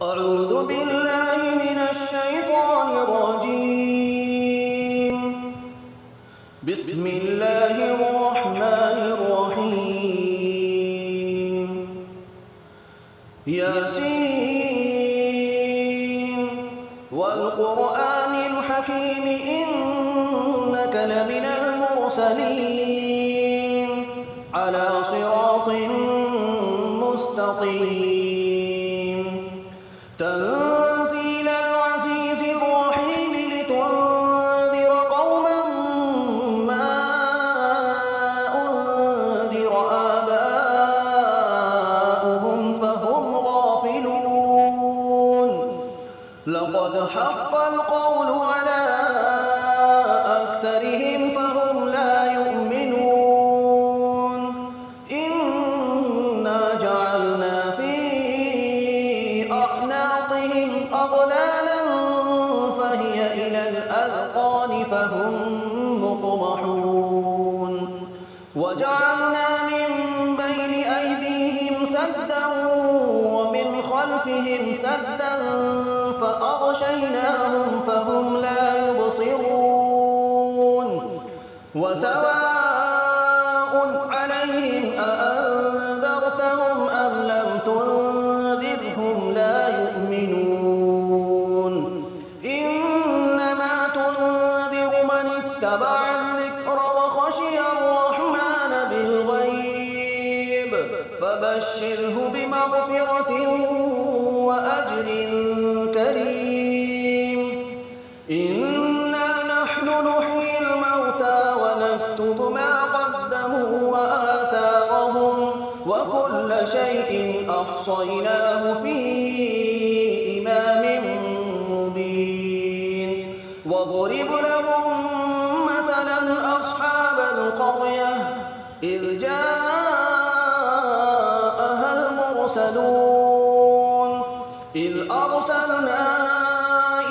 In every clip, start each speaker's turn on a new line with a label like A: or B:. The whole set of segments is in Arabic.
A: أعوذ بالله من الشيطان الرجيم. بسم الله الرحمن الرحيم. ياسين والقرآن الحكيم إنك لمن المرسلين على صراط مستقيم. تنزيل العزيز الرحيم لتنذر قوما ما أنذر آباؤهم فهم غافلون. لقد حق القول على أكثرهم فهم لا يؤمنون. إنا جعلنا في أعناقهم أغلالا فهي إلى الأذقان فهم مقمحون. وجعلنا من بين أيديهم سدا ومن خلفهم سدا فأغشيناهم فهم لا يبصرون. وسواء عليهم أأنذرتهم أم لم تنذرهم لا يؤمنون. إنما تنذر من اتبع الذكر وخشي الرحمن بالغيب فبشره بمغفرة وأجر كريم. إنا نحن نحيي الموتى ونكتب ما قدموا وآثارهم وكل شيء أحصيناه في إمام مبين. واضرب لهم مثلا أصحاب القرية إذ جاءها المرسلون إذ أرسلنا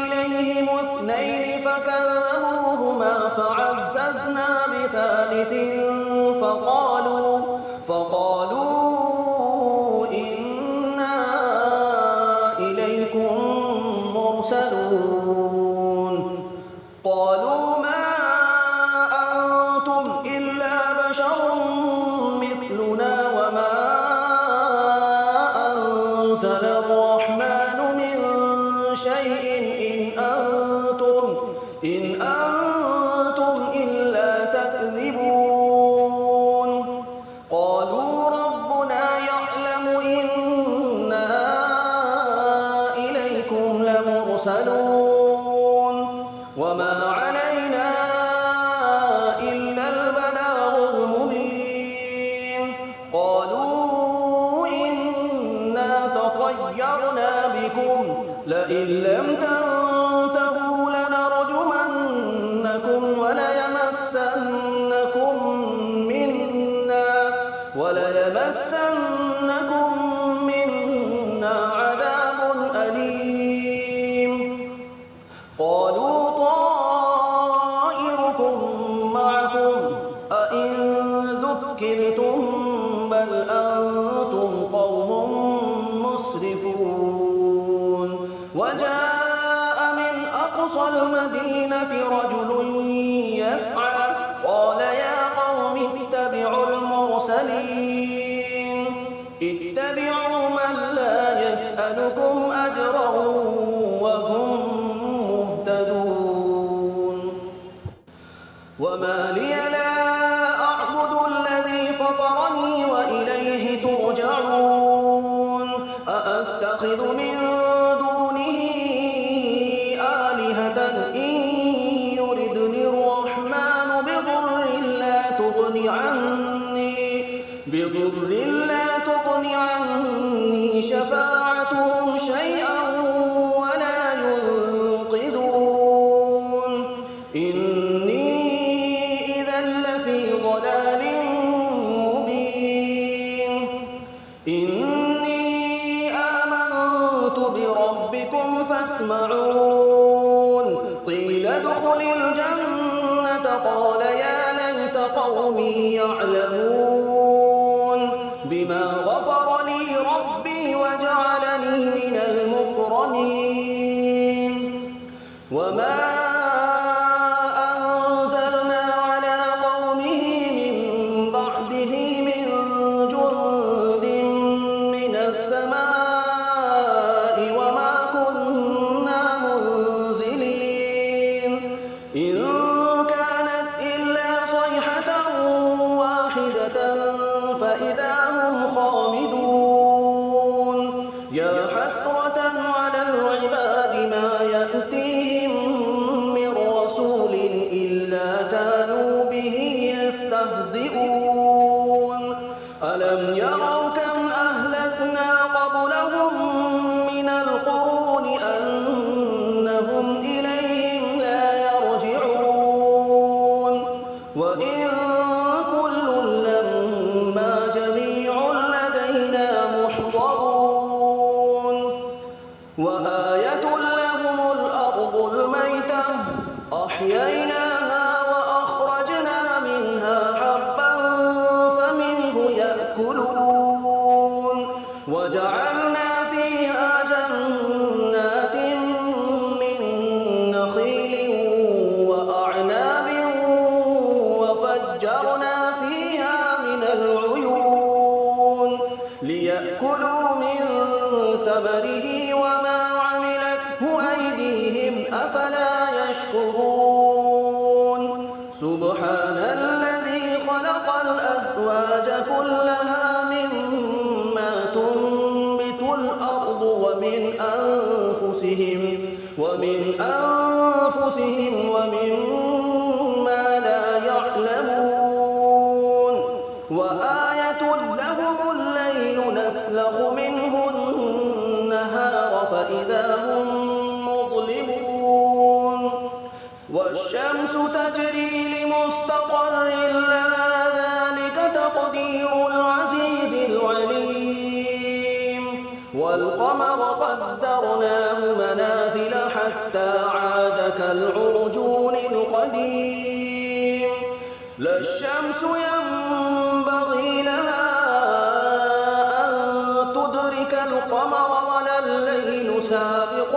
A: إليهم اثنين فكذبوهما فعززنا بثالث فقالوا إنا إليكم مرسلون. قالوا ما أنتم إلا بشر مثلنا وما أنزل الرحمن من شيء إن أنتم إلا تكذبون. قالوا ربنا يعلم إنا إليكم لمرسلون وما علينا إلا البلاغ المبين. قالوا إنا تطيرنا بكم لئن لم تنتهوا لنرجمنكم وليمسنكم منا عذاب أليم. قالوا طائركم معكم أئن ذكرتم بل أنتم قوم مسرفون. وجاء من أقصى المدينة رجل يسعى قال يا قوم اتبعوا المرسلين اتبعوا من لا يسألكم أجرا وهم مهتدون. وما لي لا أعبد الذي فطرني وإليه ترجعون. أأتخذ من دونه آلهة إن يردني الرحمن بضر لا تغن عني شفاعتهم شيئا ولا ينقذون. إني إذا لفي ضلال مبين. إني آمنت بربكم فاسمعون. قيل ادخل الجنة قال يا ليت قومي يعلمون بما غفر لي ربي وجعلني من المكرمين. وما أنزلنا على قومه من بعده من جند من السماء وما كنا منزلين إن كانت إلا صيحة واحدة فإذا هم خامدون يا حسرة على العباد ما يأتيهم من رسول إلا كانوا به يستهزئون ألم يروا كم أهلكنا قبلهم من القرون أنهم إليهم لا يرجعون وإن كل لما جميع لدينا محضرون وآية لهم الأرض الميتة أحييناها وأخرجنا منها حبا فمنه يأكلون وجعلنا فيها جنات من نخيل وأعناب وفجرنا فيها من العيون ليأكلوا من ثمره وما عملته أيديهم أفلا يشكرون سبحان الذي خلق الأزواج كلها مما تنبت الأرض ومن أنفسهم ومما لا يعلمون وآية لهم الليل نسلخ منه النهار فإذا هم مظلمون والشمس تجري لمستقر لها ذلك تقدير العزيز العليم والقمر قدرناه منازل حتى عاد كالعرجون القديم لا الشمس ينبغي لها أن تدرك القمر ولا الليل سابق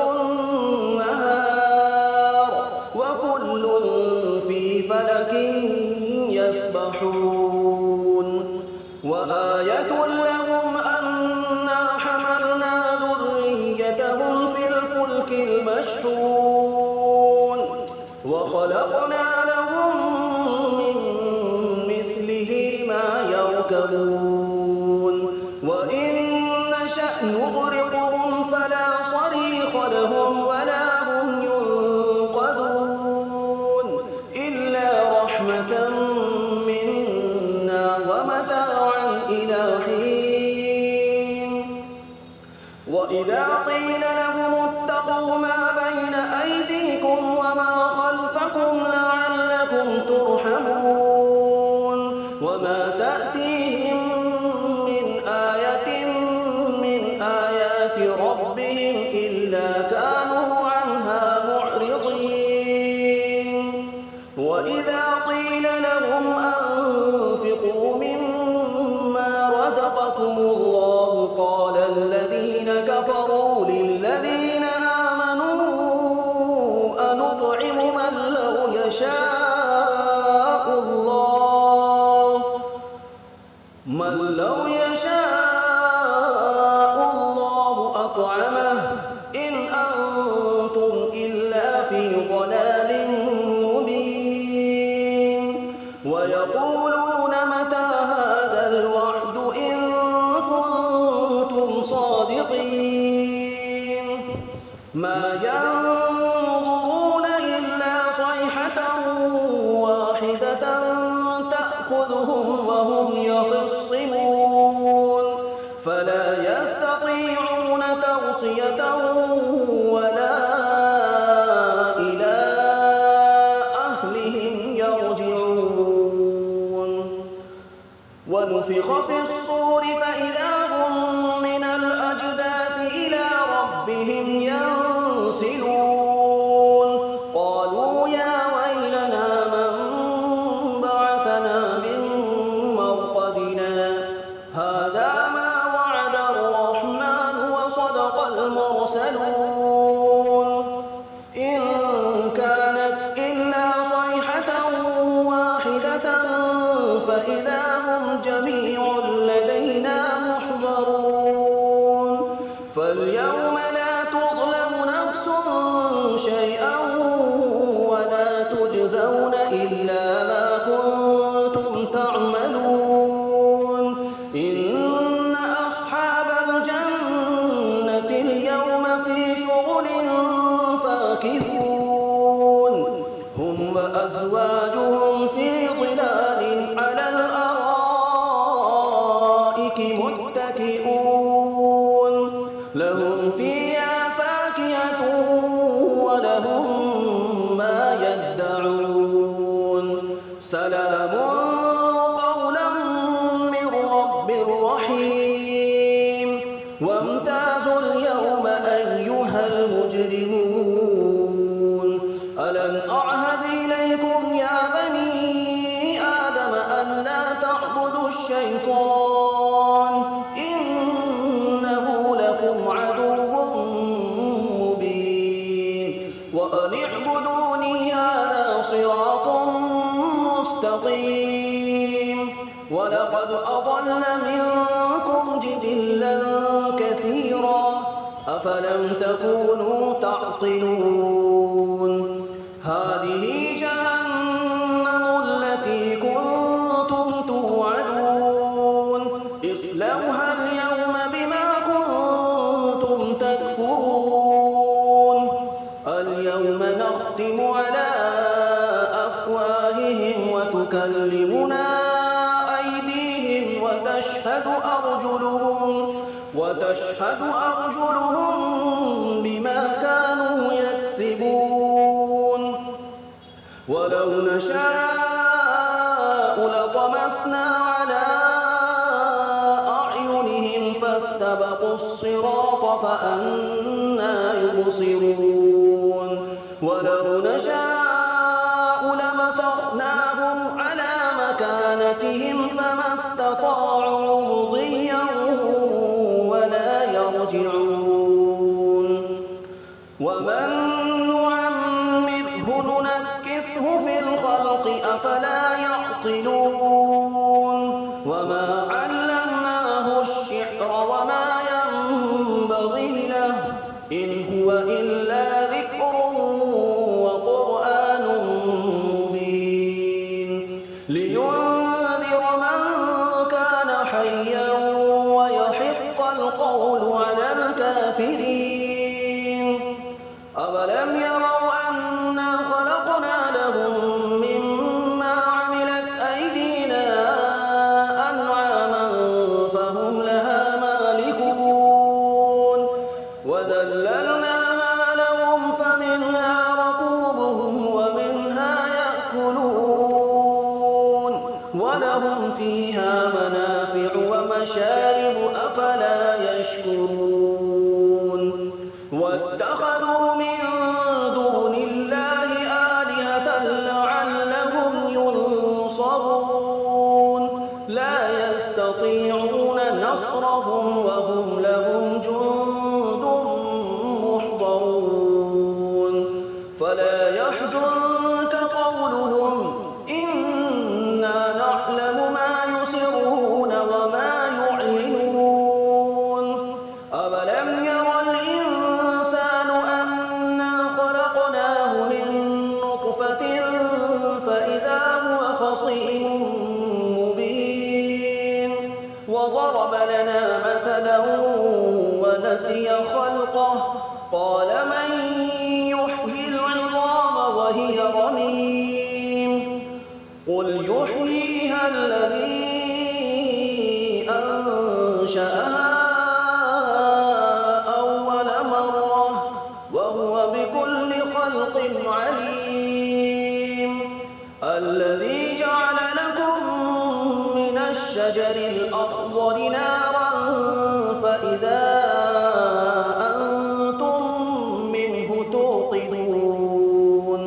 A: النهار وكل في فلك يسبحون وآية لهم أنا حملنا ذريتهم في الفلك المشحون وخلقنا لهم من مثله ما يركبون وإن نشأ نغرقهم فلا صريخ لهم ولا هم ينقذون إلا رحمة منا ومتاعا إلى حين وإذا قيل لهم اتقوا ما بين أيديكم وما خلفكم لعلكم ترحمون وما تأتيهم من آية من آيات ربهم إلا كانوا عنها معرضين وإذا قيل لهم أنفقوا مما رزقكم الله قال الذين كفروا للذين آمنوا أنطعم من لو يشاء الله أطعمه إن أنتم إلا في ضلال مبين ويقولون متى هذا الوعد إن كنتم صادقين ما ينظرون إلا صيحة واحدة تأخذهم وهم يخصمون فلا يستطيعون توصية ولا إلى أهلهم يرجعون ونفخ في الصور فإذا هم من الأجداث إلى ربهم ينسلون قالوا يا ويلنا من بعثنا من مرقدنا هذا ما وعد الرحمن وصدق المرسلون إن يوم لا تظلم نفس شيئا ولا تجزون إلا ما كنتم تعملون إن أصحاب الجنة اليوم في شغل فاكهون هم وأزواجهم في ظلال على الأرائك متكئون لهم فيها فاكهة ولهم ما يدعون سلام قولا من رب رحيم وامتازوا اليوم أيها المجرمون ألم أعهد إليكم يا بني آدم ألا تعبدوا الشيطان إنه لكم عدو مبين وأن اعبدوني هذا صراط مستقيم ولقد أضل منكم جبلا كثيرا أفلم تكونوا تعقلون هذه جهنم التي كنتم توعدون اصلوها اليوم بما كنتم تكفرون اليوم نختم على أفواههم وتكلمنا أيديهم وتشهد أرجلهم بما كانوا يكسبون ولو نشاء لطمسنا على أعينهم فاستبقوا الصراط فأنى يبصرون ولو نشاء لمسخناهم على مكانتهم فما استطاعوا مضيا ولا يرجعون ومن نعمره ننكسه في الخلق أفلا يعقلون وما علمناه الشعر وما ينبغي له إن هو إلا ذكر وقرآن مبين لينذر من كان حيا ويحق القول على الكافرين أولم يروا أنا خلقنا لهم مما عملت أيدينا أنعاما فهم لها مالكون وذللناها لهم فمنها ركوبهم ومنها يأكلون ولهم فيها منافع ومشارب أفلا يشكرون واتخذوا من دون الله آلهة لعلهم ينصرون لا يستطيعون نصرهم وهم لهم جند محضرون فلا يحزنك قولهم إنا نعلم ما يسرون وما يعلنون أولم ير الإنسان أنا خلقناه من نطفة فإذا هو خصيم مبين وضرب لنا مثلا ونسي خلقه قال من يحيي العظام وهي رميم قل يحييها الذي أنشأها أول مرة وهو بكل خلق عليم الذي جعل لكم من الشجر الأخضر نارا فإذا أنتم منه توقدون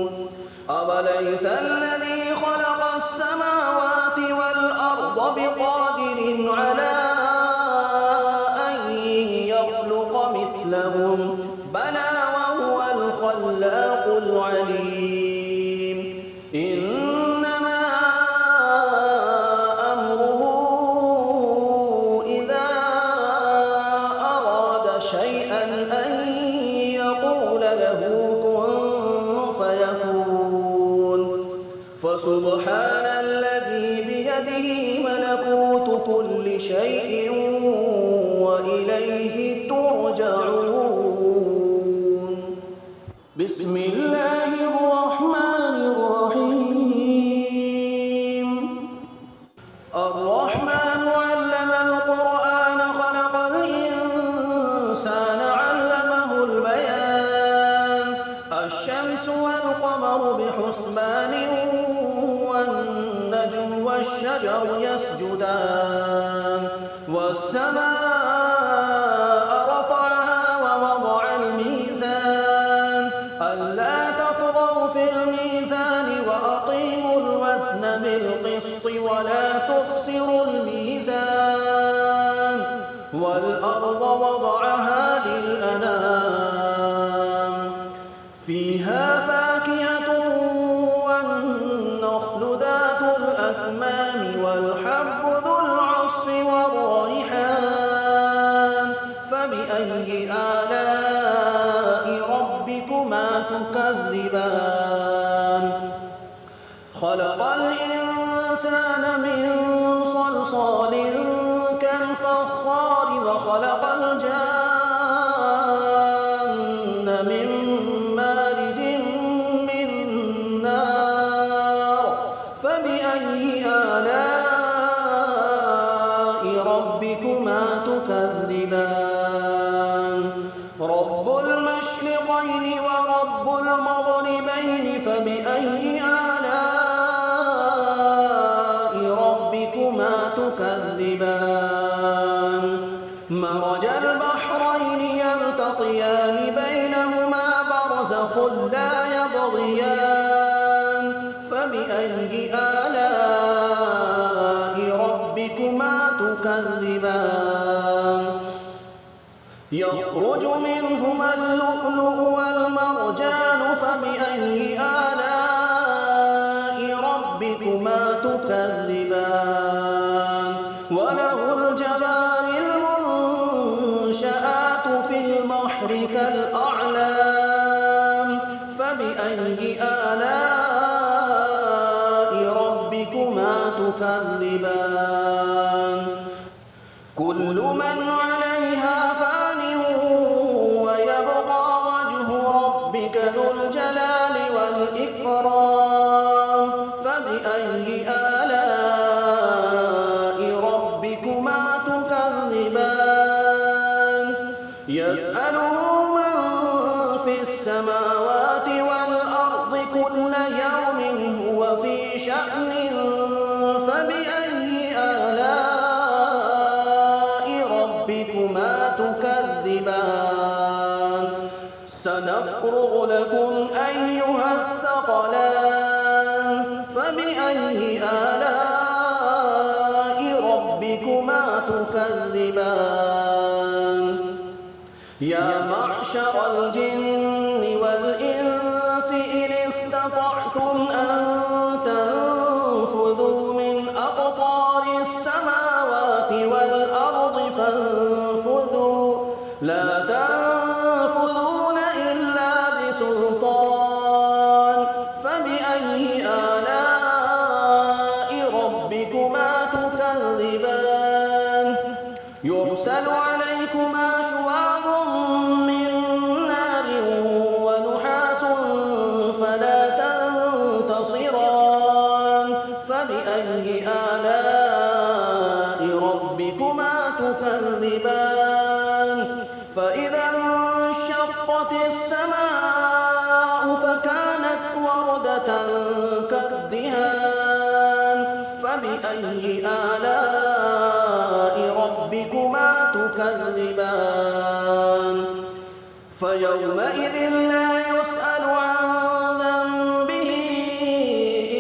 A: أوليس الذي خلق السماوات والأرض بقادر على أن يخلق مثلهم بلى وهو الخلاق العليم إنما أمره إذا أراد شيئا أن فسبحان الذي بيده ملكوت كل شيء وإليه ترجعون. بسم الله الرحمن الرحيم. الرحمن علم القرآن خلق الإنسان علمه البيان. الشمس والقمر بحسبان والنجم والشجر يسجدان والسماء رفعها ووضع الميزان ألا تطغوا في الميزان وأقيموا الوزن بالقسط ولا تخسروا الميزان والأرض وضعها للأنام فيها فاكهة والنخل ذات الأكمام والحب ذو العصف والريحان فبأي آلاء ربكما تكذبان. خلق الإنسان من صلصال كالفخار وخلق الجان من مارج من نار فبأي آلاء ربكما تكذبان. رب المشرقين ورب المغربين فبأي آلاء ربكما تكذبان. مرج البحرين يلتقيان بينهما برزخ لا يبغيان فبأي آلاء ربكما تكذبان. يخرج منهما اللؤلؤ والمرجان فبأي آلاء ربكما تكذبان. وله الجوار المنشآت في البحر كالأعلام فبأي آلاء ربكما تكذبان. كل من عليها فان ويبقى وجه ربك ذو الجلال والإكرام فبأي آلاء ربكما تكذبان. يسأله من في السماوات والأرض كل يوم هو في شأن فبأي آلاء ربكما تكذبان. سنفرغ لكم أيها الثقلان فبأي آلاء ربكما تكذبان. يا معشر الجن والإنس إن استطعتم أن تنفذوا من أقطار السماوات والأرض فانفذوا لا تنفذون إلا بسلطان فبأي آلاء ربكما تكذبان. يرسل عليكما شواظ من نار ونحاس فلا تنتصران فبأي آلاء ربكما تكذبان. فإذا انشقت السماء فكانت وردة كالدهان فبأي آلاء ربكما تكذبان. فيومئذ لا يسأل عن ذنبه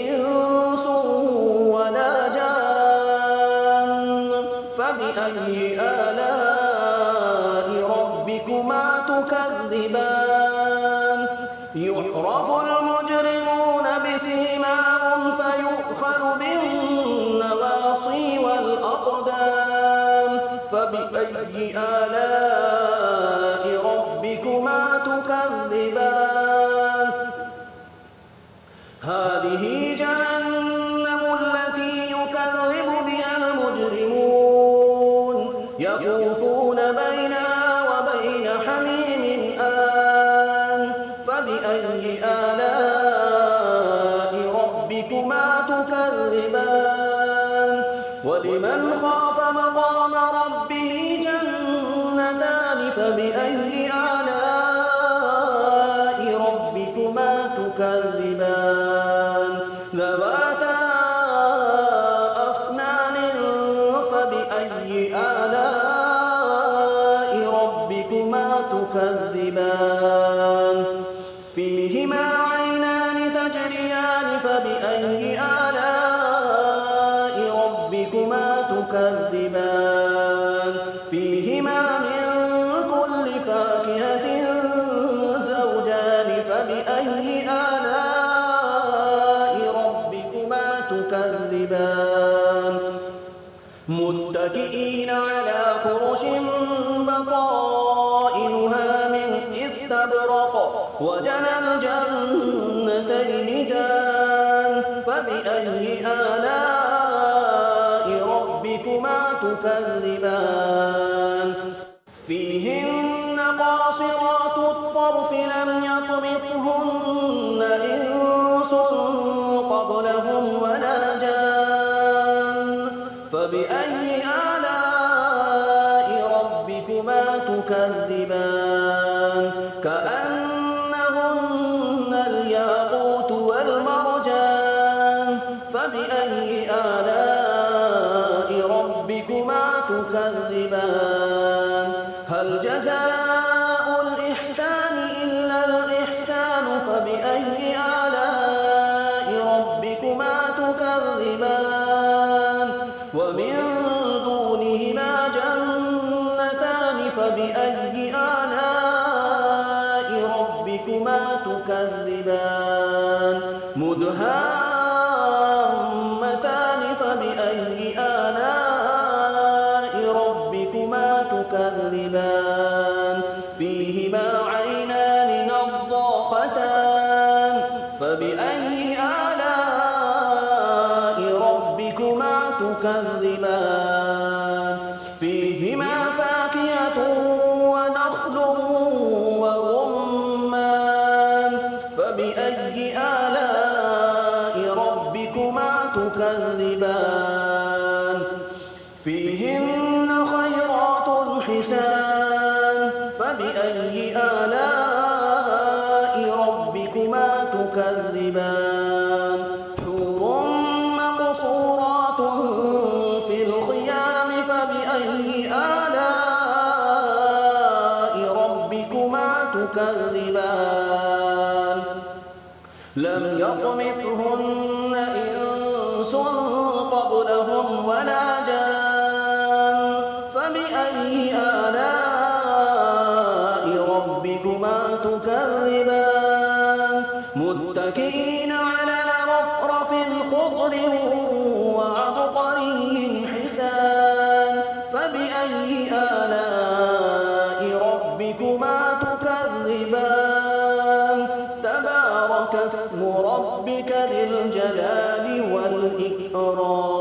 A: إنس ولا جان فبأي آلاء ربكما تكذبان. يعرف المجرمون بسيماهم فيؤخذ بالنواصي والأقدام فبأي آلاء ربكما تكذبان. هذه جهنم وَلِمَنْ خَافَ مَقَامَ رَبِّهِ جَنَّتَانِ فَبِأَيِّ آلَاءِ رَبِّكُمَا تُكَذِّبَانِ ذَوَاتَا أَفْنَانٍ فَبِأَيِّ آلَاءِ رَبِّكُمَا تُكَذِّبَانِ فِيهِمَا عَيْنَانِ تَجْرِيَانِ فَبِأَيِّ آلَاءِ رَبِّكُمَا تُكَذِّبَانِ فِيهِمَا مِن كُلِّ فَاكِهَةٍ زَوْجَانِ فَبِأَيِّ آلَاءِ رَبِّكُمَا تُكَذِّبَانِ مُتَّكِئِينَ عَلَىٰ فُرُشٍ بَطَائِنُهَا مِنْ إِسْتَبْرَقٍ وَجَنَى الْجَنَّتَيْنِ دَانٍ فَبِأَيِّ آلَاءِ رَبِّكُمَا تُكَذِّبَانِ فِيهِنَّ قَاصِرَاتُ الطَّرْفِ لَمْ يَطْمِثْهُنَّ إِنسٌ قَبْلَهُمْ وَلَا جَانٌّ فَبِأَيِّ آلَاءِ رَبِّكُمَا تُكَذِّبَانِ كَأَنَّهُنَّ الْيَاقُوتُ وَالْمَرْجَانُ فَبِأَيِّ آلَاءِ رَبِّكُمَا تُكَذِّبَانِ هَلْ جَزَاءُ الْإِحْسَانِ إِلَّا الْإِحْسَانُ فَبِأَيِّ آلَاءِ رَبِّكُمَا تُكَذِّبَانِ وَمِن دُونِهِمَا جَنَّتَانِ فَبِأَيِّ آلَاءِ رَبِّكُمَا تُكَذِّبَانِ مُدْهَامَّتَانِ فَبِأَيِّ آلَاءِ رَبِّكُمَا تُكَذِّبَانِ فِيهِمَا عَيْنَانِ نَضَّاخَتَانِ فَبِأَيِّ آلَاءِ رَبِّكُمَا تُكَذِّبَانِ فِيهِمَا فَاكِهَةٌ وَنَخْلٌ وَرُمَّانٌ فَبِأَيِّ آلَاءِ رَبِّكُمَا تُكَذِّبَانِ فِيهِنَّ خَيْرَاتٌ حِسَانٌ فَبِأَيِّ آلَاءِ رَبِّكُمَا تُكَذِّبَانِ حُورٌ مَّقْصُورَاتٌ فِي الْخِيَامِ فَبِأَيِّ آلَاءِ رَبِّكُمَا تُكَذِّبَانِ لَمْ يَطْمِثْهُنَّ إِنسٌ قَبْلَهُمْ وَلَا جَانٌّ فَبِأَيِّ آلَاءِ رَبِّكُمَا تُكَذِّبَانِ مُتَّكِئِينَ عَلَىٰ رَفْرَفٍ خُضْرٍ وَعَبْقَرِيٍّ حِسَانٍ فَبِأَيِّ آلَاءِ رَبِّكُمَا تُكَذِّبَانِ تَبَارَكَ اسْمُ رَبِّكَ ذِي الْجَلَالِ وَالْإِكْرَامِ